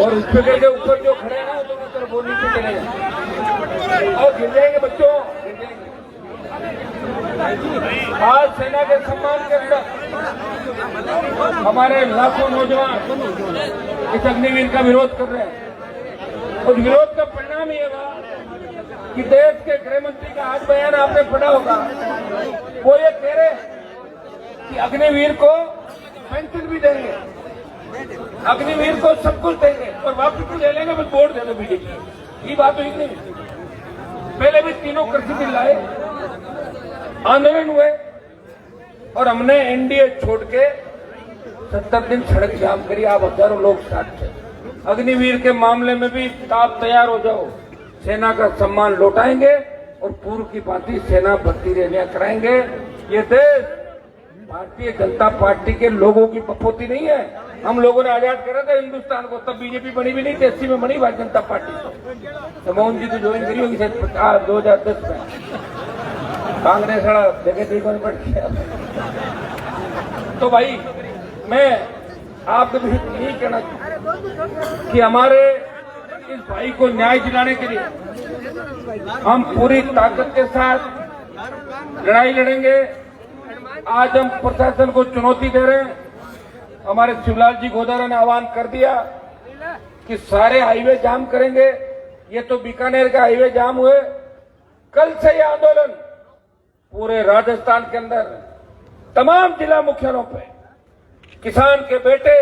और स्पीकर के ऊपर जो खड़े हैं ना दोनों तरफ वो नीचे चले जाए और गिर जाएंगे बच्चों, गिर जाएंगे। आज सेना के सम्मान के अंदर हमारे लाखों नौजवान इस अग्निवीर का विरोध कर रहे हैं। उस विरोध का परिणाम ये हुआ कि देश के गृह मंत्री का आज बयान आपने पढ़ा होगा। वो ये कह रहे हैं कि अग्निवीर को पेंशन भी देंगे, अग्निवीर को सब कुछ देंगे और वापस भी ले लेंगे, बस वोट दे दो बीजेपी। ये बात हुई नहीं। पहले भी तीनों कृषि बिल लाए, आंदोलन हुए और हमने एनडीए छोड़ के 70 दिन सड़क जाम करी। आप हजारों लोग साथ थे। अग्निवीर के मामले में भी आप तैयार हो जाओ, सेना का सम्मान लौटाएंगे और पूर्व की भांति सेना भर्ती रैलियां कराएंगे। ये देश भारतीय जनता पार्टी के लोगों की बपोती नहीं है। हम लोगों ने आजाद करा था हिंदुस्तान को, तब बीजेपी बनी भी नहीं थी। 80 में बनी भारतीय जनता पार्टी। तो मोहन जी तो ज्वाइन करी होगी 2010 में। कांग्रेस वाला जगह देखो बढ़ गया। तो भाई मैं आपके भी यही कहना कि हमारे इस भाई को न्याय दिलाने के लिए हम पूरी ताकत के साथ लड़ाई लड़ेंगे। आज हम प्रशासन को चुनौती दे रहे हैं। हमारे शिवलाल जी गोदारा ने आह्वान कर दिया कि सारे हाईवे जाम करेंगे। ये तो बीकानेर का हाईवे जाम हुए। कल से ये आंदोलन पूरे राजस्थान के अंदर तमाम जिला मुख्यालयों पे किसान के बेटे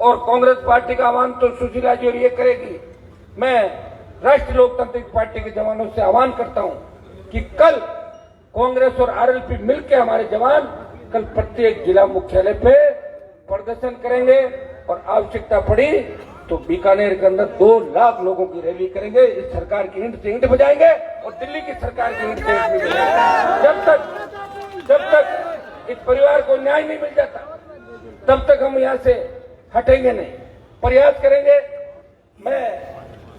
और कांग्रेस पार्टी का आह्वान तो सुशीला जी और ये करेगी। मैं राष्ट्रीय लोकतांत्रिक पार्टी के जवानों से आह्वान करता हूं कि कल कांग्रेस और आरएलपी मिलकर हमारे जवान कल प्रत्येक जिला मुख्यालय पे प्रदर्शन करेंगे और आवश्यकता पड़ी तो बीकानेर के अंदर 2 लाख लोगों की रैली करेंगे। इस सरकार की ईंट से ईंट बजाएंगे और दिल्ली की सरकार की ईंट से ईंट भी बजाएंगे। जब तक इस परिवार को न्याय नहीं मिल जाता तब तक हम यहां से हटेंगे नहीं, प्रयास करेंगे। मैं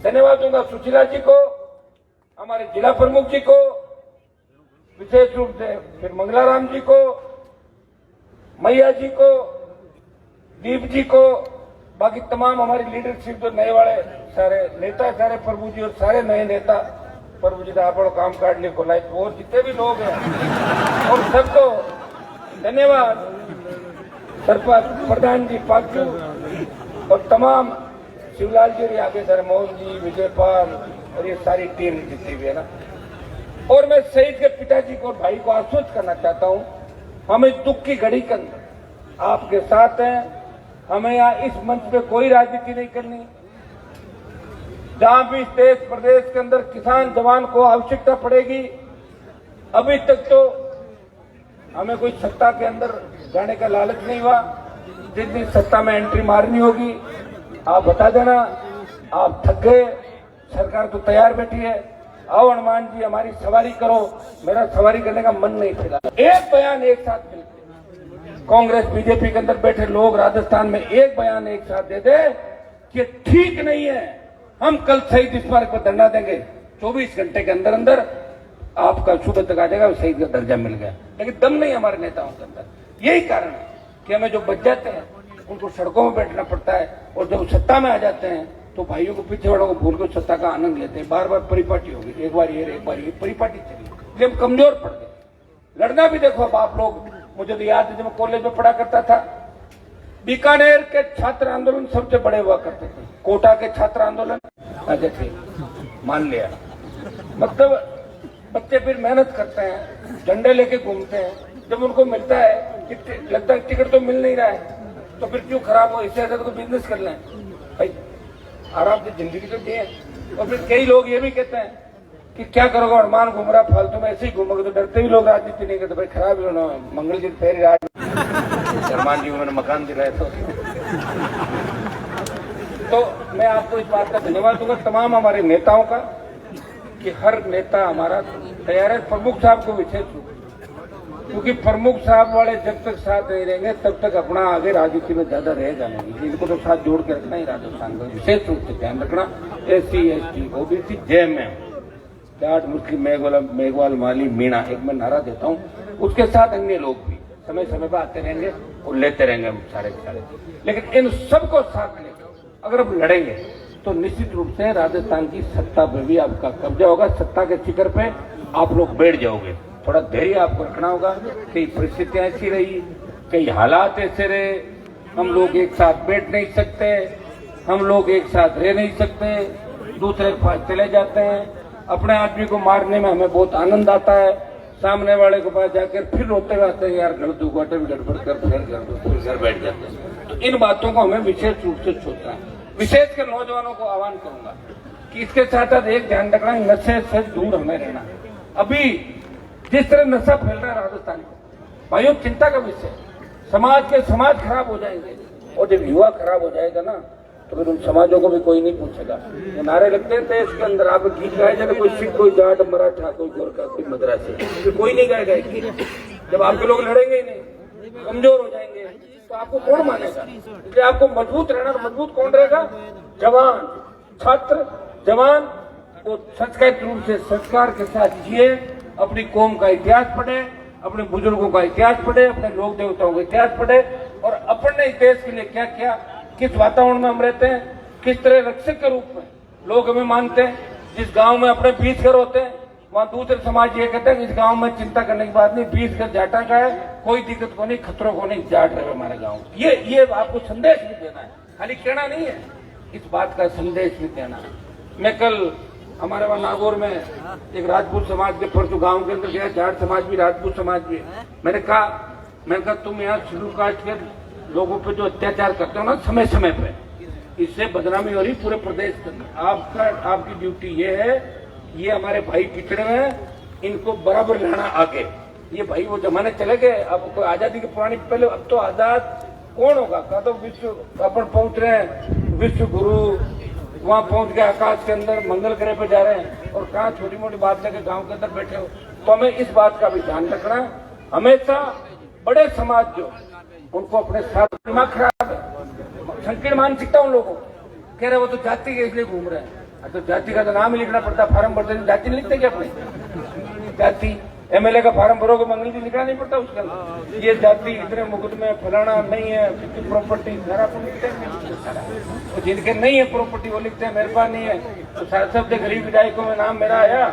धन्यवाद दूंगा सुशीला जी को, हमारे जिला प्रमुख जी को, विशेष रूप से फिर मंगलाराम जी को, मैया जी को, दीप जी को, बाकी तमाम हमारी लीडरशिप जो नए वाले सारे नेता, सारे प्रभु जी और सारे नए नेता, प्रभु जी आप काम काटने को लायक और जितने भी लोग हैं और सबको धन्यवाद। सरपंच प्रधान जी पाक्यू और तमाम शिवलाल जी आगे सर मोहन जी, विजयपाल और ये सारी टीम जितनी भी है ना। और मैं शहीद के पिताजी को, भाई को आश्वस्त करना चाहता हूं, हम इस दुख की घड़ी के अंदर आपके साथ हैं। हमें यहाँ इस मंच पे कोई राजनीति नहीं करनी। जहां भी इस देश प्रदेश के अंदर किसान जवान को आवश्यकता पड़ेगी, अभी तक तो हमें कोई सत्ता के अंदर जाने का लालच नहीं हुआ। जिस दिन सत्ता में एंट्री मारनी होगी आप बता देना। आप थक गए, सरकार तो तैयार बैठी है। आओ हनुमान जी हमारी सवारी करो। मेरा सवारी करने का मन नहीं फिलहाल। एक बयान एक साथ मिलकर कांग्रेस बीजेपी के अंदर बैठे लोग राजस्थान में एक बयान एक साथ दे दे कि ठीक नहीं है, हम कल शहीद स्मारक पर धरना देंगे। 24 घंटे के अंदर अंदर आपका सुबह तक आ जाएगा, शहीद का दर्जा मिल गया। लेकिन दम नहीं हमारे नेताओं के अंदर। यही कारण है कि हमें जो बच जाते हैं उनको सड़कों में बैठना पड़ता है और जब सत्ता में आ जाते हैं तो भाइयों को, पीछे वालों को भूल कर सत्ता का आनंद लेते हैं। बार बार परिपाटी होगी, एक बार ये एक बार ये परिपाटी चली, इसलिए हम कमजोर पड़ गए। लड़ना भी देखो अब आप लोग, मुझे तो याद है जब मैं कॉलेज में पढ़ा करता था, बीकानेर के छात्र आंदोलन सबसे बड़े हुआ करते थे। कोटा के छात्र आंदोलन जैसे मान लिया, मतलब बच्चे फिर मेहनत करते हैं, झंडे लेके घूमते हैं। जब उनको मिलता है कि लगता है टिकट तो मिल नहीं रहा है तो फिर क्यों खराब हो, इससे ज्यादा तो बिजनेस कर लें भाई, आराम से जिंदगी तो जिए। और फिर कई लोग ये भी कहते हैं कि क्या करोगे, हनुमान घूम रहा फालतू में, ऐसे ही घूमोगे। तो डरते भी लोग राजनीति नहीं करते, भाई खराब ही होना। मंगल जी फेरी हनुमान जी को मैंने मकान दिलाया तो मैं आपको इस बात का धन्यवाद दूंगा तमाम हमारे नेताओं का कि हर नेता हमारा तैयार है। प्रमुख साहब को विशेष रूप, क्योंकि प्रमुख साहब वाले जब तक साथ नहीं रहेंगे तब तक अपना आगे राजनीति में ज्यादा रहेगा नहीं। इनको तो साथ जोड़ के रखना ही राजस्थान का विशेष रूप से ध्यान रखना। SC ST OBC JMM Jat मुस्लिम मेघवाल माली मीणा, एक मैं नारा देता हूँ, उसके साथ अन्य लोग भी समय समय पर आते रहेंगे और लेते रहेंगे हम सारे के सारे। लेकिन इन सबको साथ लेकर अगर हम लड़ेंगे तो निश्चित रूप से राजस्थान की सत्ता पे भी आपका कब्जा होगा। सत्ता के शिखर पे आप लोग बैठ जाओगे। थोड़ा धैर्य आपको रखना होगा। कई परिस्थितियां ऐसी रही, कई हालात ऐसे रहे, हम लोग एक साथ बैठ नहीं सकते, हम लोग एक साथ रह नहीं सकते, दूसरे के पास चले जाते हैं। अपने आदमी को मारने में हमें बहुत आनंद आता है, सामने वाले के पास जाकर फिर रोते हुए आते हैं, यार गलत हुआ भी गड़बड़ कर फिर घर बैठ जाते हैं। तो इन बातों को हमें विशेष रूप से सोचना है। विशेषकर नौजवानों को आह्वान करूंगा कि इसके साथ साथ एक ध्यान रखना, नशे से दूर हमें रहना। अभी जिस तरह नशा फैल रहा है राजस्थान में, भाइयों चिंता का विषय, समाज खराब हो जाएंगे। और जब युवा खराब हो जाएगा ना तो फिर उन समाजों को भी कोई नहीं पूछेगा। ये नारे लगते हैं देश के अंदर, आप गीत गाए जाए, कोई सिख, कोई जाट, मराठा, कोई गोरखा, कोई मद्रासी, फिर कोई नहीं गाएगा गीत। जब आपके लोग लड़ेंगे ही नहीं, कमजोर हो जाएंगे, तो आपको कौन मानेगा? इसलिए आपको मजबूत रहना। मजबूत कौन रहेगा? जवान, छात्र, जवान वो संस्कृत रूप से संस्कार के साथ जिए, अपनी कौम का इतिहास पढ़े, अपने बुजुर्गों का इतिहास पढ़े, अपने लोक देवताओं का इतिहास पढ़े और अपने देश के लिए क्या किया, किस वातावरण में हम रहते हैं, किस तरह रक्षक के रूप में लोग हमें मानते हैं। जिस गांव में अपने 20 घर होते हैं, वहां दूसरे समाज ये कहते हैं इस गांव में चिंता करने की बात नहीं, 20 घर जाटा का है, कोई दिक्कत को नहीं, खतरों को नहीं, जाट रहे हमारे गाँव। ये आपको संदेश भी देना है, खाली कहना नहीं है, इस बात का संदेश भी देना है। मैं कल हमारे वहां नागौर में एक राजपूत समाज के परसों गांव के अंदर गया, जाट समाज भी, राजपूत समाज भी। मैंने कहा तुम यहाँ शेड्यूल कास्ट के लोगों पे जो अत्याचार करते हो ना समय समय पे, इससे बदनामी हो रही पूरे प्रदेश के अंदर। आपकी ड्यूटी ये है, ये हमारे भाई पिछड़े हुए हैं, इनको बराबर लाना आगे। ये भाई वो जमाने चले गए, अब कोई आजादी के पुरानी पहले, अब तो आजाद कौन होगा? कहा तो विश्व अपन पहुंच रहे हैं, विश्व गुरु वहां पहुंच गए, आकाश के अंदर मंगल ग्रह पे जा रहे हैं, और कहा छोटी मोटी बात लेके गांव के अंदर बैठे हो। तो हमें इस बात का भी ध्यान रखना है। हमेशा बड़े समाज जो उनको अपने साथ, दिमाग खराब है, संकीर्ण मानसिकता उन लोगों को, कह रहे वो तो जाति के इसलिए घूम रहे हैं। तो जाति का तो नाम ही लिखना पड़ता, फार्म भरते हैं, जाति लिखते क्या अपने? जाति एमएलए का फार्म भरोगे, मंगल भी लिखना नहीं पड़ता उसके अंदर, ये जाति इतने मुकदमे फलाना नहीं है, प्रॉपर्टी सारा तो लिखते हैं। तो जिनके नहीं है प्रॉपर्टी वो लिखते हैं मेरे पास नहीं है। तो सबसे गरीब विधायकों में नाम मेरा आया,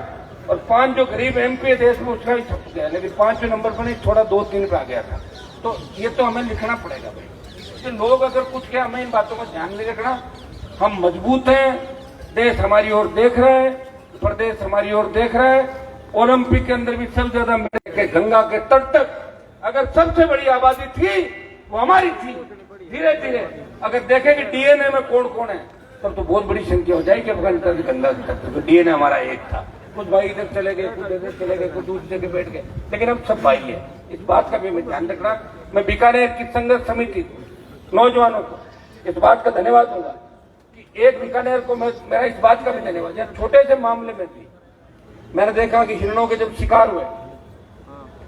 और 5 जो गरीब एमपी देश में उसका भी छप गया, लेकिन 5वें नंबर पर नहीं, थोड़ा 2-3 पे आ गया था। तो ये तो हमें लिखना पड़ेगा भाई। तो लोग अगर कुछ क्या, हमें इन बातों का ध्यान नहीं रखना। हम मजबूत हैं, देश हमारी ओर देख रहा है, प्रदेश हमारी ओर देख रहा है। ओलंपिक के अंदर भी सबसे ज्यादा गंगा के तट तक अगर सबसे बड़ी आबादी थी वो हमारी थी। धीरे धीरे अगर देखेंगे डीएनए में कौन कौन है, तब तो बहुत बड़ी संख्या हो जाएगी अफगानिस्तान गंगा तक। तो डीएनए हमारा एक था, कुछ भाई इधर चले गए, कुछ इधर चले गए, कुछ दूसरी जगह बैठ गए, लेकिन हम सब भाई है। इस बात का भी मैं ध्यान रखना। मैं बीकानेर की संघर्ष समिति नौजवानों को इस बात का धन्यवाद दूंगा कि एक बीकानेर को मेरा इस बात का भी धन्यवाद, यहाँ छोटे से मामले में भी मैंने देखा कि हिरणों के जब शिकार हुए,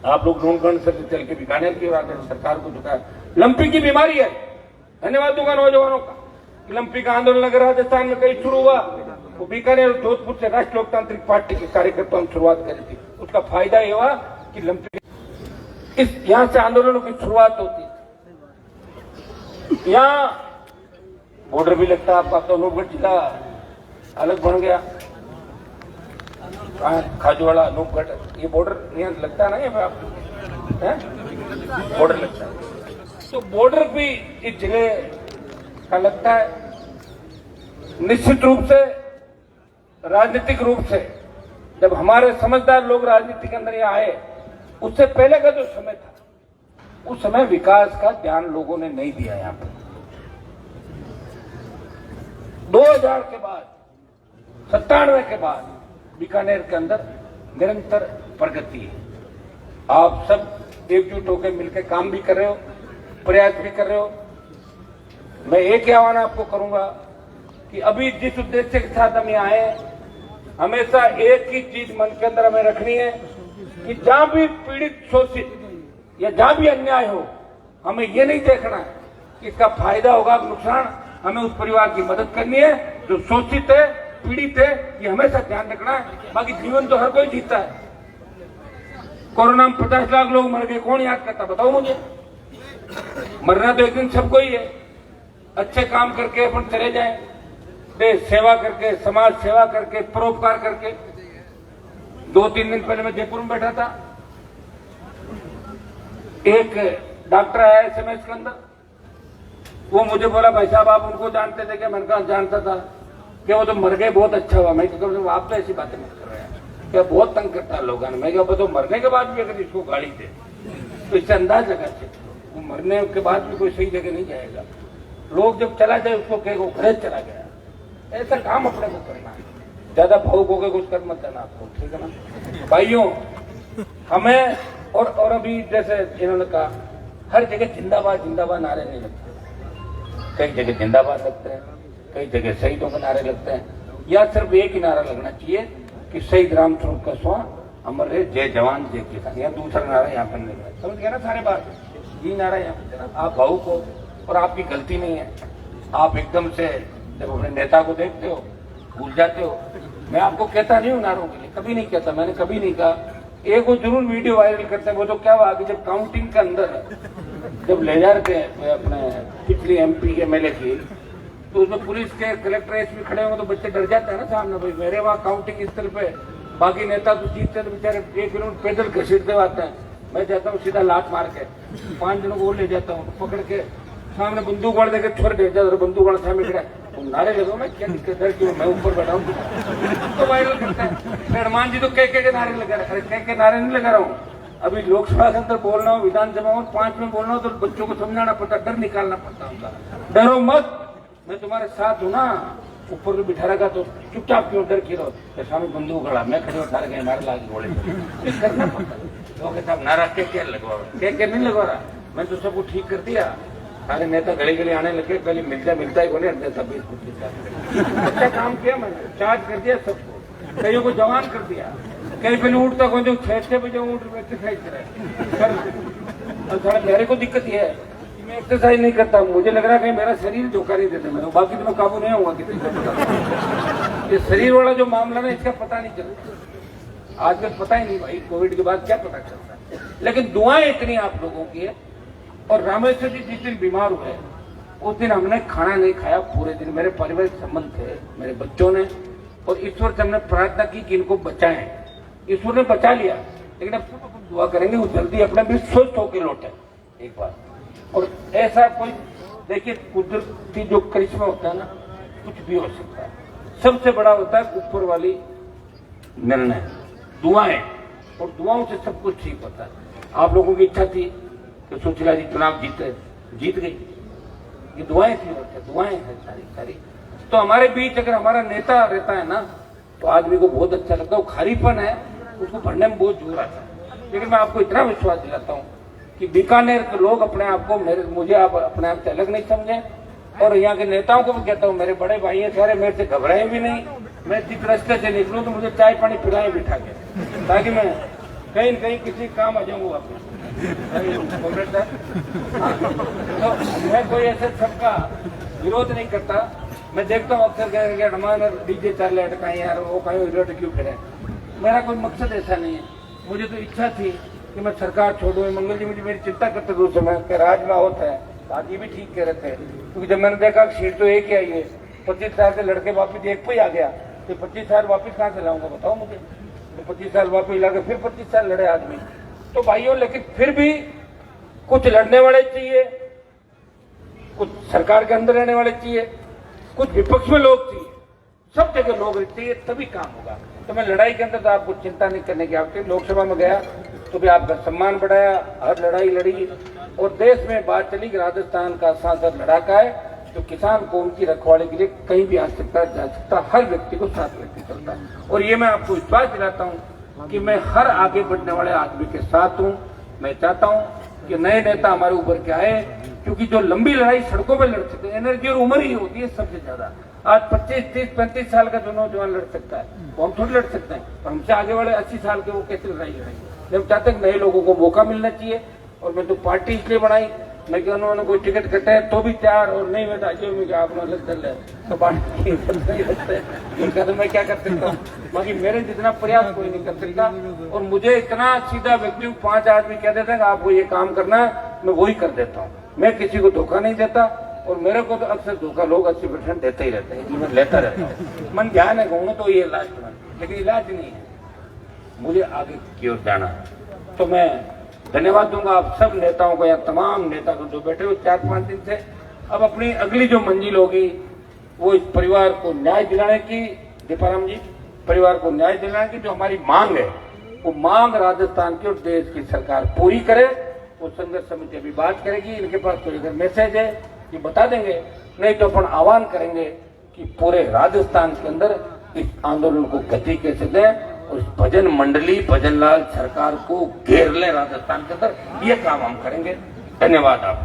आप लोग ढूंढ से चल के बीकानेर की आकर सरकार को झुकाया। लंपी की बीमारी है, धन्यवाद दूंगा नौजवानों का। लंपी का आंदोलन अगर राजस्थान में कहीं शुरू हुआ, वो बीकानेर और जोधपुर से राष्ट्रीय लोकतांत्रिक पार्टी के कार्यकर्ताओं ने शुरुआत करी थी। उसका फायदा ये हुआ कि लंपी यहाँ से आंदोलनों की शुरुआत होती। यहाँ बॉर्डर भी लगता, आपका तो अनूपगढ़ जिला अलग बन गया, खाजूवाड़ा अनूपगढ़, ये बॉर्डर यहाँ लगता है ना, ये बॉर्डर लगता है। तो बॉर्डर भी इस जिले का लगता है। निश्चित रूप से राजनीतिक रूप से जब हमारे समझदार लोग राजनीति के अंदर यहाँ आए, उससे पहले का जो समय था, उस समय विकास का ध्यान लोगों ने नहीं दिया। यहाँ पर 2000 के बाद, 97 के बाद बीकानेर के अंदर निरंतर प्रगति है। आप सब एकजुट होकर मिलकर काम भी कर रहे हो, प्रयास भी कर रहे हो। मैं एक ही आह्वान आपको करूंगा कि अभी जिस उद्देश्य के साथ हम यहाँ आए, हमेशा एक ही चीज मन के अंदर हमें रखनी है कि जहां भी पीड़ित, शोषित या जहां भी अन्याय हो, हमें ये नहीं देखना है कि इसका फायदा होगा नुकसान। हमें उस परिवार की मदद करनी है जो शोषित है, पीड़ित है, ये हमेशा ध्यान रखना है। बाकी जीवन तो हर कोई जीता है, कोरोना में 50 लाख लोग मर गए, कौन याद करता बताओ मुझे। मरना तो एक दिन सबको ही है। अच्छे काम करके अपन चले जाएं, देश सेवा करके, समाज सेवा करके, परोपकार करके। 2-3 दिन पहले मैं जयपुर में बैठा था, एक डॉक्टर आया SMS के अंदर, वो मुझे बोला भाई साहब आप उनको जानते थे क्या? मैंने कहा जानता था। क्या वो तो मर गए, बहुत अच्छा हुआ। मैं क्या आप तो ऐसी बातें मत कर रहे हैं, क्या बहुत तंग करता है लोगों ने। मैं क्या तो मरने के बाद भी अगर इसको गाड़ी दे तो इससे अंदाज लगा सकते, वो मरने के बाद भी कोई सही जगह नहीं जाएगा। लोग जब चला जाए उसको कहेगा वो घर चला गया। ऐसा काम अपने को करना है, ज्यादा भावुक होकर कुछ कर मत देना आपको, ठीक है ना भाइयों। हमें और अभी जैसे इन्होंने कहा हर जगह जिंदाबाद जिंदाबाद नारे नहीं लगते। कई जगह जिंदाबाद लगते हैं, कई जगह शहीदों के नारे लगते हैं। या सिर्फ एक ही नारा लगना चाहिए कि शहीद राम स्वरूप का स्वा अमर रहे, जय जवान जय किसान। या दूसरा नारा यहाँ पर नहीं है, समझ गया ना सारे बात। ये नारा यहाँ पर आप भावुक हो और आपकी गलती नहीं है। आप एकदम से जब अपने नेता को देखते हो भूल जाते हो। मैं आपको कहता नहीं हूँ नारों के लिए, कभी नहीं कहता, मैंने कभी नहीं कहा। एक वो जरूर वीडियो वायरल करते हैं, वो तो क्या हुआ कि जब काउंटिंग के अंदर जब ले जा रहे थे अपने पिछली MP के MLA की, तो उसमें पुलिस के कलेक्टर SP खड़े होंगे तो बच्चे डर जाते हैं ना सामने। भाई मेरे वहाँ काउंटिंग स्थल पे बाकी नेता तो जीतते तो बेचारे 1 किलोमीटर पैदल घसीटते आते हैं। मैं जाता हूँ सीधा लात मार के 5 जनों को ले जाता हूँ, तो पकड़ के सामने बंदूक वाड़ देकर छोड़ दे जाता, बंदूक वाड़ा सामने खड़ा तुम नारे लगो, मैं क्या दिक्कत है क्यों मैं ऊपर बैठा हूँ तो वायरल करता है। हनुमान जी तो के नारे लगा रहे, अरे के नारे नहीं लगा रहा हूँ। अभी लोकसभा के अंदर बोल रहा हूँ, विधानसभा में 5 में बोल रहा हूँ, तो बच्चों को समझाना पड़ता, डर निकालना पड़ता उनका। डरो मत, मैं तुम्हारे साथ हूँ ना। ऊपर को बिठा रखा तो चुपचाप क्यों डर रहो, सामने बंदूक खड़ा, मैं खड़े उठा गए नारे लागे घोड़े करना पड़ता। तो साहब नारा के लगवा के नहीं लगवा रहा, मैं तो सबको ठीक कर दिया। सारे नेता गली गली आने लगे, पहले मिलता ही बोले नेता 20-25 अच्छा काम किया, मैंने चार्ज कर दिया सबको, कईयों को जवान कर दिया। कहीं पहले उठता कौन जो 6 बजे उठ एक्सरसाइज करे। मेरे को दिक्कत यह है कि मैं एक्सरसाइज नहीं करता, मुझे लग रहा है कहीं मेरा शरीर धोखा नहीं देता। मैं बाकी तो मैं काबू नहीं होगा किसी का। ये शरीर वाला जो मामला ना, इसका पता नहीं चलता आजकल, पता ही नहीं भाई कोविड के बाद क्या पता चलता है। लेकिन दुआएं इतनी आप लोगों की है। और रामेश्वर जी जिस दिन बीमार हुए उस दिन हमने खाना नहीं खाया पूरे दिन। मेरे पारिवारिक संबंध थे, मेरे बच्चों ने, और ईश्वर से हमने प्रार्थना की कि इनको बचाएं। ईश्वर ने बचा लिया, लेकिन अब सब दुआ करेंगे वो जल्दी अपने भी स्वस्थ होकर लौटे एक बार। और ऐसा कोई देखिए कुदरती जो करिश्मा होता है ना, कुछ भी हो सकता है। सबसे बड़ा होता है ऊपर वाली निर्णय, दुआएं, और दुआओं से सब कुछ ठीक होता है। आप लोगों की इच्छा थी कि सुशीला जी चुनाव जीत गई, ये दुआएं थी, दुआएं हैं सारी। तो हमारे बीच अगर हमारा नेता रहता है ना, तो आदमी को बहुत अच्छा लगता है। वो खालीपन है, उसको भरने में बहुत जोर आता है। लेकिन मैं आपको इतना विश्वास दिलाता हूँ कि बीकानेर के लोग अपने आप को मुझे आप अपने आप से अलग नहीं समझे। और यहाँ के नेताओं को भी कहता हूँ, मेरे बड़े भाई हैं सारे, मेरे से घबराए भी नहीं। मैं जिस रास्ते से निकलूँ तो मुझे चाय पानी पिलाए बिठा के, ताकि मैं कहीं न कहीं किसी काम आ जाऊंगा वापस। तो मैं कोई ऐसे सबका विरोध नहीं करता। मैं देखता हूँ अक्सर हमारे DJ चार लटकाए यार, वो कहीं विरोध क्यों करे। मेरा कोई मकसद ऐसा नहीं है। मुझे तो इच्छा थी कि मैं सरकार छोड़ूं। मंगल जी मुझे मेरी चिंता करते थे उस समय कि राज में होता है, बात ये भी ठीक कह रहे थे। क्योंकि जब मैंने देखा सीट तो एक ही आई है, 25 साल से लड़के वापिस एक पे ही आ गया, तो 25 साल वापिस कहाँ से लाऊंगा बताओ मुझे। तो 25 साल वापिस ला के फिर 25 साल लड़े आदमी। तो भाइयों, लेकिन फिर भी कुछ लड़ने वाले चाहिए, कुछ सरकार के अंदर रहने वाले चाहिए, कुछ विपक्ष में लोग चाहिए, सब जगह लोग चाहिए, तभी काम होगा। तो मैं लड़ाई के अंदर तो आपको चिंता नहीं करने की आवश्यकता। लोकसभा में गया तो भी आपका सम्मान बढ़ाया, हर लड़ाई लड़ी, और देश में बात चली कि राजस्थान का सांसद लड़ाका है, तो किसान को उनकी रखवाली के लिए कहीं भी आ सकता जा सकता, हर व्यक्ति को साथ लेके चलता है। और ये मैं आपको विश्वास दिलाता हूँ कि मैं हर आगे बढ़ने वाले आदमी के साथ हूँ। मैं चाहता हूँ कि नए नेता हमारे ऊपर के आए, क्योंकि जो लंबी लड़ाई सड़कों पर लड़ सकते हैं, एनर्जी और उम्र ही होती है सबसे ज्यादा। आज 25, 30, 35 साल का जो नौजवान लड़ सकता है, वो हम थोड़ी लड़ सकते हैं। और हमसे आगे वाले 80 साल के वो कैसे लड़ाई लड़ेंगे। हम चाहते हैं नए लोगों को मौका मिलना चाहिए। और मैं तो पार्टी इसलिए बनाई, मैं क्या उन्होंने कोई टिकट कटे तो भी तैयार और नहीं बेटा जो मैं क्या आपने अलग चल रहे तो बाकी तो मैं क्या कर सकता हूँ। बाकी मेरे जितना प्रयास कोई नहीं कर सकता। और मुझे इतना सीधा व्यक्ति 5 आदमी कह देते हैं कि आपको ये काम करना है, मैं वही कर देता हूँ। मैं किसी को धोखा नहीं देता और मेरे को तो अक्सर धोखा लोग 80% देते ही रहते हैं, मैं लेता रहता हूँ। मन ध्यान है कहूँ तो ये लास्ट में, लेकिन इलाज नहीं है, मुझे आगे की ओर जाना है। तो मैं धन्यवाद दूंगा आप सब नेताओं को, या तमाम नेता को जो बैठे हुए 4-5 दिन से। अब अपनी अगली जो मंजिल होगी वो इस परिवार को न्याय दिलाने की, दीपाराम जी, परिवार को न्याय दिलाने की जो हमारी मांग है, वो मांग राजस्थान की और देश की सरकार पूरी करे। वो संघर्ष समिति अभी बात करेगी, इनके पास कोई अगर मैसेज है ये बता देंगे, नहीं तो अपन आह्वान करेंगे कि पूरे राजस्थान के अंदर इस आंदोलन को गति कैसे दें और इस भजन मंडली भजनलाल सरकार को घेर ले राजस्थान के अंदर, ये काम हम करेंगे। धन्यवाद आप।